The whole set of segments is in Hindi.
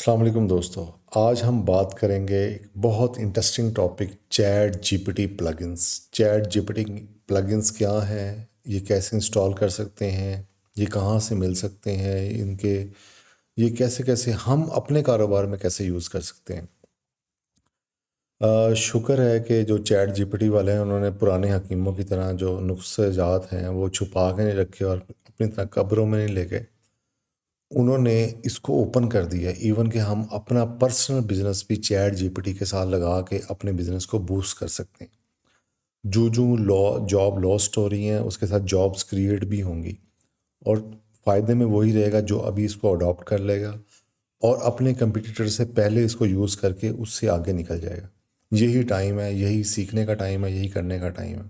अस्सलाम वालेकुम दोस्तों। आज हम बात करेंगे एक बहुत interesting topic, chat GPT plugins. Chat GPT plugins क्या हैं, ये कैसे इंस्टॉल कर सकते हैं, ये कहाँ से मिल सकते हैं, इनके ये कैसे कैसे हम अपने कारोबार में कैसे यूज़ कर सकते हैं। शुक्र है कि जो चैट जीपीटी वाले हैं उन्होंने पुराने हकीमों की तरह जो नुस्खे जात हैं वो छुपा के नहीं रखे और अपनी तरह कब्रों में नहीं ले गए। उन्होंने इसको ओपन कर दिया, इवन कि हम अपना पर्सनल बिजनेस भी चैट जीपीटी के साथ लगा के अपने बिजनेस को बूस्ट कर सकते हैं। जो जो जॉब लॉस्ट हो रही हैं उसके साथ जॉब्स क्रिएट भी होंगी, और फ़ायदे में वही रहेगा जो अभी इसको अडॉप्ट कर लेगा और अपने कंपटीटर से पहले इसको यूज़ करके उससे आगे निकल जाएगा। यही टाइम है, यही सीखने का टाइम है, यही करने का टाइम है।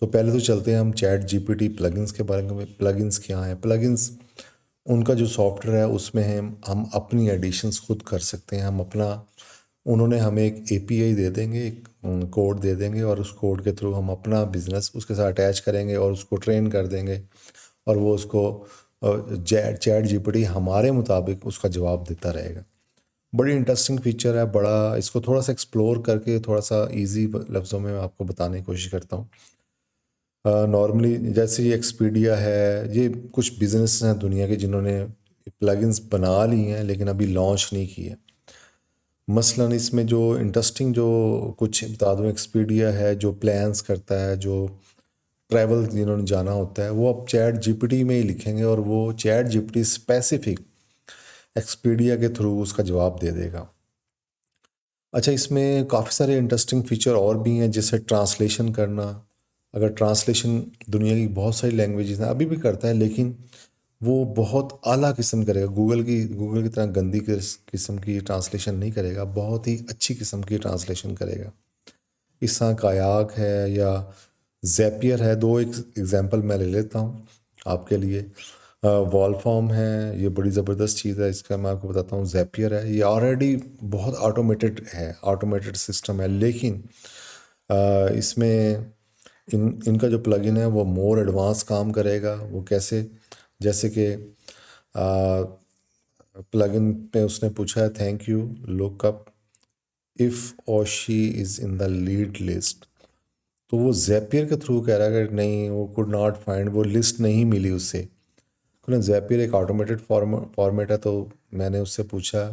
तो पहले तो चलते हैं हम चैट जीपीटी प्लगइन्स के बारे में। प्लगइन्स क्या हैं? प्लगइन्स उनका जो सॉफ्टवेयर है उसमें हम अपनी एडिशंस खुद कर सकते हैं। हम अपना उन्होंने हमें एक एपीआई दे देंगे, एक कोड दे देंगे, और उस कोड के थ्रू हम अपना बिजनेस उसके साथ अटैच करेंगे और उसको ट्रेन कर देंगे, और वो उसको चैट जीपीटी हमारे मुताबिक उसका जवाब देता रहेगा। बड़ी इंटरेस्टिंग फीचर है। बड़ा इसको थोड़ा सा एक्सप्लोर करके थोड़ा सा इजी लफ्ज़ों में मैं आपको बताने की कोशिश करता हूँ। नॉर्मली जैसे ये एक्सपीडिया है, ये कुछ बिजनेस हैं दुनिया के जिन्होंने प्लगइन्स बना ली हैं लेकिन अभी लॉन्च नहीं किए। मसलन इसमें जो इंटरेस्टिंग जो कुछ बता दूँ, एक्सपीडिया है जो प्लान्स करता है, जो ट्रैवल जिन्होंने जाना होता है वो अब चैट जीपीटी में ही लिखेंगे और वो चैट जीपीटी स्पेसिफिक एक्सपीडिया के थ्रू उसका जवाब दे देगा। अच्छा, इसमें काफ़ी सारे इंटरेस्टिंग फीचर और भी हैं, जैसे ट्रांसलेशन करना। अगर ट्रांसलेशन दुनिया की बहुत सारी लैंग्वेजेस हैं, अभी भी करता है, लेकिन वो बहुत आला किस्म करेगा। गूगल की तरह गंदी किस्म की ट्रांसलेशन नहीं करेगा, बहुत ही अच्छी किस्म की ट्रांसलेशन करेगा। इस तरह कायाक है या ज़ैपियर है, दो एक एग्जांपल मैं ले लेता हूँ आपके लिए। वॉलफॉर्म है, ये बड़ी ज़बरदस्त चीज़ है, इसका मैं आपको बताता हूँ। ज़ैपियर है, ये ऑलरेडी बहुत ऑटोमेटेड है, ऑटोमेटेड सिस्टम है, लेकिन इसमें इनका जो प्लगइन है वो मोर एडवांस काम करेगा। वो कैसे? जैसे कि प्लगइन पे उसने पूछा है, थैंक यू लुकअप इफ़ और she is in the lead list. तो वो ज़ैपियर के थ्रू कह रहा है कि नहीं, वो कुड नॉट फाइंड, वो लिस्ट नहीं मिली उससे। ना ज़ैपियर एक ऑटोमेटेड फॉर्मेट है, तो मैंने उससे पूछा,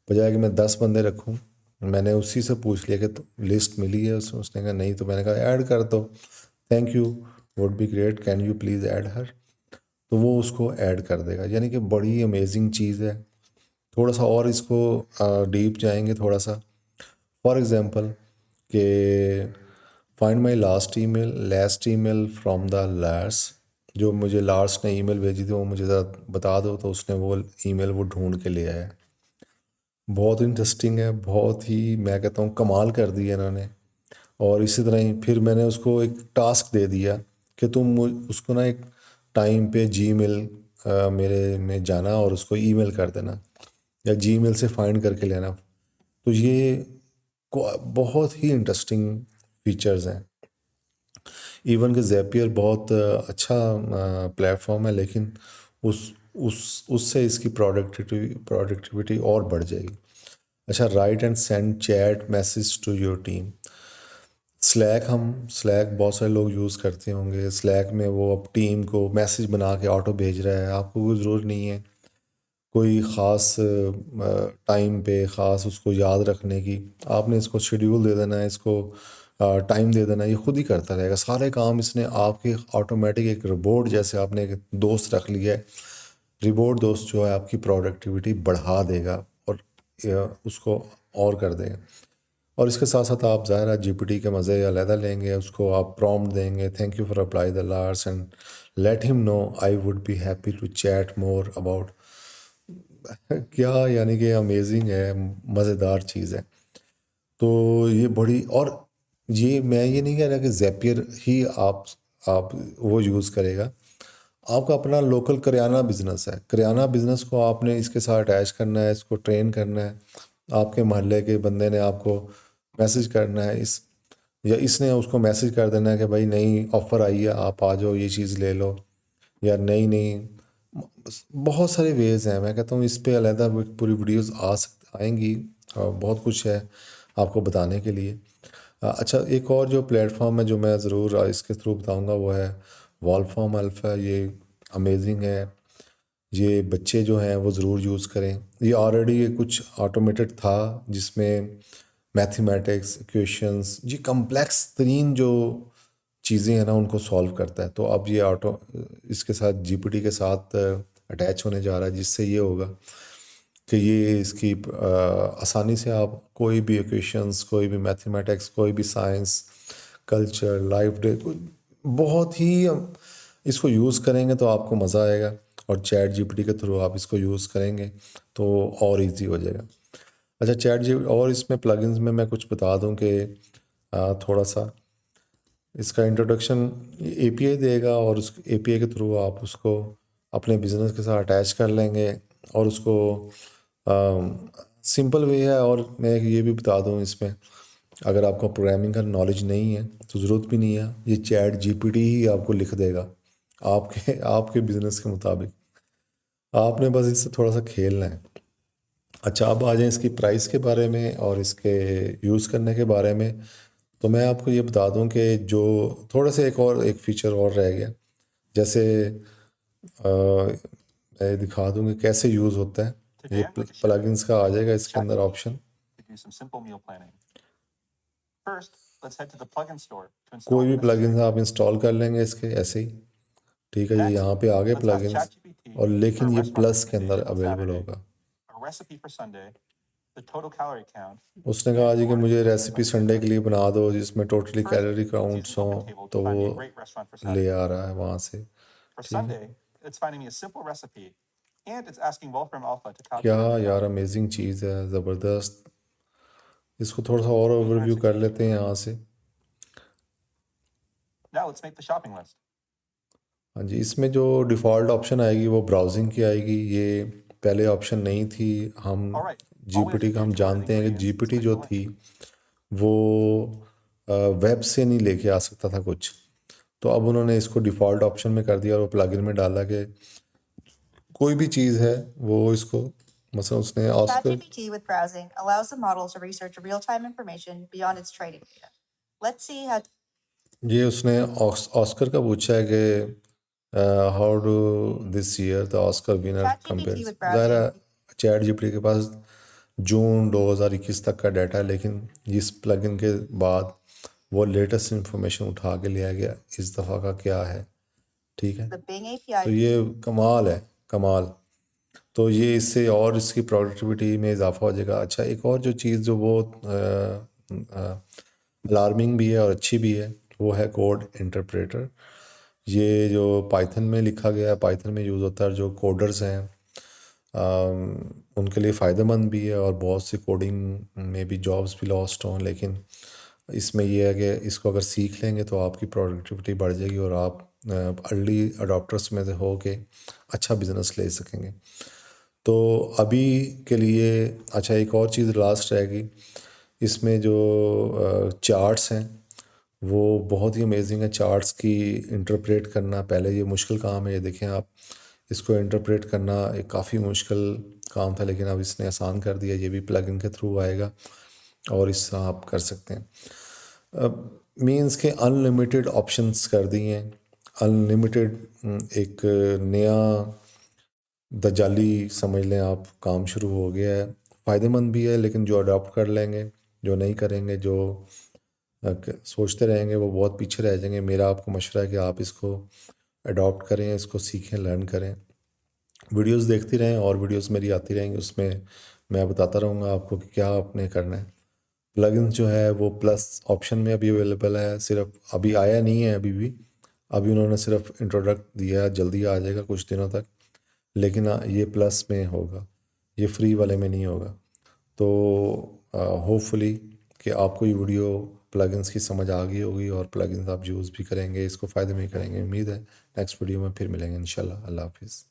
बजाय कि मैं 10 बंदे रखूं, मैंने उसी से पूछ लिया कि तो लिस्ट मिली है। उसने कहा नहीं, तो मैंने कहा ऐड कर दो, thank you, would be great, can you please add her. तो वो उसको ऐड कर देगा, यानी कि बड़ी अमेजिंग चीज़ है। थोड़ा सा और इसको डीप जाएंगे थोड़ा सा। फॉर एग्ज़ाम्पल कि find my last email from the Lars. जो मुझे लार्स ने ईमेल भेजी थी वो मुझे ज़रा बता दो, तो उसने वो ईमेल वो ढूंढ के ले आया। बहुत इंटरेस्टिंग है, बहुत ही, मैं कहता हूँ कमाल कर दिया इन्होंने। और इसी तरह ही फिर मैंने उसको एक टास्क दे दिया कि उसको ना एक टाइम पे जीमेल मेरे में जाना और उसको ईमेल कर देना, या जीमेल से फाइंड करके लेना। तो ये बहुत ही इंटरेस्टिंग फीचर्स हैं। इवन कि ज़ैपियर बहुत अच्छा प्लेटफॉर्म है, लेकिन उससे इसकी प्रोडक्टिविटी और बढ़ जाएगी। अच्छा, write and send chat message to your team. Slack बहुत सारे लोग यूज़ करते होंगे। स्लैक में वो अब टीम को मैसेज बना के ऑटो भेज रहा है, आपको कोई ज़रूरत नहीं है कोई ख़ास टाइम पे ख़ास उसको याद रखने की। आपने इसको शेड्यूल दे देना है, इसको टाइम दे देना है, ये खुद ही करता रहेगा सारे काम। इसने आपके ऑटोमेटिक एक रोबोट जैसे आपने एक दोस्त रख लिया है। रोबोट दोस्त जो है आपकी प्रोडक्टिविटी बढ़ा देगा और उसको और कर देगा। और इसके साथ साथ आप ज़ाहिर जीपीटी के मज़े अलहदा लेंगे। उसको आप प्रॉम्प्ट देंगे, thank you for apply the Lars and let him know I would be happy to chat more about. क्या, यानी कि अमेजिंग है, मज़ेदार चीज़ है। तो ये बड़ी, और ये मैं ये नहीं कह रहा कि ज़ैपियर ही आप वो यूज़ करेगा। आपका अपना लोकल करियाना बिजनेस है, करियाना बिजनेस को आपने इसके साथ अटैच करना है, इसको ट्रेन करना है। आपके मोहल्ले के बंदे ने आपको मैसेज करना है, या इसने उसको मैसेज कर देना है कि भाई नई ऑफ़र आई है, आप आ जाओ, ये चीज़ ले लो, या नहीं नहीं बहुत सारे वेज़ हैं, मैं कहता हूँ इस पे अलहदा पूरी वीडियोस आएंगी। बहुत कुछ है आपको बताने के लिए। अच्छा, एक और जो प्लेटफॉर्म है जो मैं ज़रूर इसके थ्रू बताऊंगा वो है वॉलफॉर्म अल्फ़ा। ये अमेजिंग है। ये बच्चे जो हैं वो ज़रूर यूज़ करें। ये ऑलरेडी कुछ ऑटोमेटेड था जिसमें मैथमेटिक्स इक्वेशंस जी कम्प्लेक्स तरीन जो चीज़ें हैं ना उनको सॉल्व करता है। तो अब ये ऑटो इसके साथ जीपीटी के साथ अटैच होने जा रहा है, जिससे ये होगा कि ये इसकी आसानी से आप कोई भी इक्वेशंस, कोई भी मैथमेटिक्स, कोई भी साइंस, कल्चर, लाइफ डे, बहुत ही इसको यूज़ करेंगे तो आपको मज़ा आएगा। और चैट जीपीटी के थ्रू आप इसको यूज़ करेंगे तो और इजी हो जाएगा। अच्छा, चैट जी और इसमें प्लगइन्स में मैं कुछ बता दूं कि थोड़ा सा इसका इंट्रोडक्शन एपीआई देगा और उस एपीआई के थ्रू आप उसको अपने बिजनेस के साथ अटैच कर लेंगे। और उसको सिंपल वे है। और मैं ये भी बता दूं इसमें, अगर आपको प्रोग्रामिंग का नॉलेज नहीं है तो ज़रूरत भी नहीं है, ये चैट जीपीटी ही आपको लिख देगा आपके आपके बिजनेस के मुताबिक। आपने बस इससे थोड़ा सा खेलना है। अच्छा, अब आ जाएं इसकी प्राइस के बारे में और इसके यूज़ करने के बारे में। तो मैं आपको ये बता दूं कि जो थोड़ा सा एक फीचर और रह गया। जैसे मैं दिखा दूं कि कैसे यूज़ होता है। ये प्लगइन्स का आ जाएगा इसके अंदर ऑप्शन। कोई भी प्लगइन्स आप इंस्टॉल कर लेंगे इसके ऐसे ही। ठीक है, ये यहाँ पे आ गए प्लगइन्स, और लेकिन ये प्लस के अंदर अवेलेबल होगा। उसने कहा जी कि मुझे रेसिपी संडे के लिए बना दो जिसमें टोटली कैलोरी काउंट्स हों, तो वो ले आ रहा है वहाँ से। ठीक है, क्या यार अमेजिंग चीज़ है, ज़बरदस्त। इसको थोड़ा सा और ओवरव्यू कर लेते हैं यहाँ से। हाँ जी, इसमें जो डिफ़ॉल्ट ऑप्शन आएगी वो ब्राउजिंग की आएगी। ये पहले ऑप्शन नहीं थी। हम जीपीटी का हम जानते हैं कि जीपीटी जो थी वो वेब से नहीं लेके आ सकता था कुछ। तो अब उन्होंने इसको डिफ़ॉल्ट ऑप्शन में कर दिया और वो प्लगइन में डाला कि कोई भी चीज़ है वो इसको, मतलब उसने Oscar ChatGPT with browsing allows the model to research real-time information beyond its training data. Let's see how ये उसने ऑस्कर का पूछा है कि how do this year the Oscar winner compare. ChatGPT with ज़ाहिर है browsing. चैट जीपीटी के पास जून 2021 तक का डाटा है, लेकिन इस प्लगइन के बाद वो लेटेस्ट इंफॉर्मेशन उठा के लिया गया इस दफ़ा का क्या है। ठीक है, The Bing API. तो ये कमाल है, कमाल। तो ये इससे और इसकी प्रोडक्टिविटी में इजाफा हो जाएगा। अच्छा, एक और जो चीज़ जो वो अलार्मिंग भी है और अच्छी भी है वो है कोड इंटरप्रेटर। ये जो पाइथन में लिखा गया है, पाइथन में यूज़ होता है। जो कोडर्स हैं उनके लिए फ़ायदेमंद भी है और बहुत सी कोडिंग में भी जॉब्स भी लॉस्ट हों, लेकिन इसमें यह है कि इसको अगर सीख लेंगे तो आपकी प्रोडक्टिविटी बढ़ जाएगी और आप अर्ली अडॉप्टर्स में से हो के अच्छा बिज़नेस ले सकेंगे। तो अभी के लिए अच्छा, एक और चीज़ लास्ट रहेगी इसमें, जो चार्ट्स हैं वो बहुत ही अमेजिंग है। चार्ट्स की इंटरप्रेट करना, पहले ये मुश्किल काम है। ये देखें आप, इसको इंटरप्रेट करना एक काफ़ी मुश्किल काम था, लेकिन अब इसने आसान कर दिया। ये भी प्लगइन के थ्रू आएगा और इससे आप कर सकते हैं। मीन्स के अनलिमिटेड ऑप्शंस कर दिए हैं। अनलिमिटेड एक नया दजाली समझ लें आप, काम शुरू हो गया है। फ़ायदेमंद भी है, लेकिन जो अडॉप्ट कर लेंगे, जो नहीं करेंगे, जो सोचते रहेंगे, वो बहुत पीछे रह जाएंगे। मेरा आपको मशवरा है कि आप इसको अडॉप्ट करें, इसको सीखें, लर्न करें। वीडियोस देखती रहें और वीडियोस मेरी आती रहेंगी, उसमें मैं बताता रहूँगा आपको कि क्या आपने करना है। प्लगइन्स जो है वो प्लस ऑप्शन में अभी अवेलेबल है, सिर्फ अभी आया नहीं है अभी भी। अभी उन्होंने सिर्फ इंट्रोडक्ट दिया है, जल्दी आ जाएगा कुछ दिनों तक। लेकिन ये प्लस में होगा, ये फ्री वाले में नहीं होगा। तो होपफुली कि आपको ये वीडियो प्लगइन्स की समझ आ गई होगी और प्लगइन्स आप यूज़ भी करेंगे, इसको फ़ायदे में ही करेंगे। उम्मीद है नेक्स्ट वीडियो में फिर मिलेंगे इंशाल्लाह। अल्लाह हाफिज़।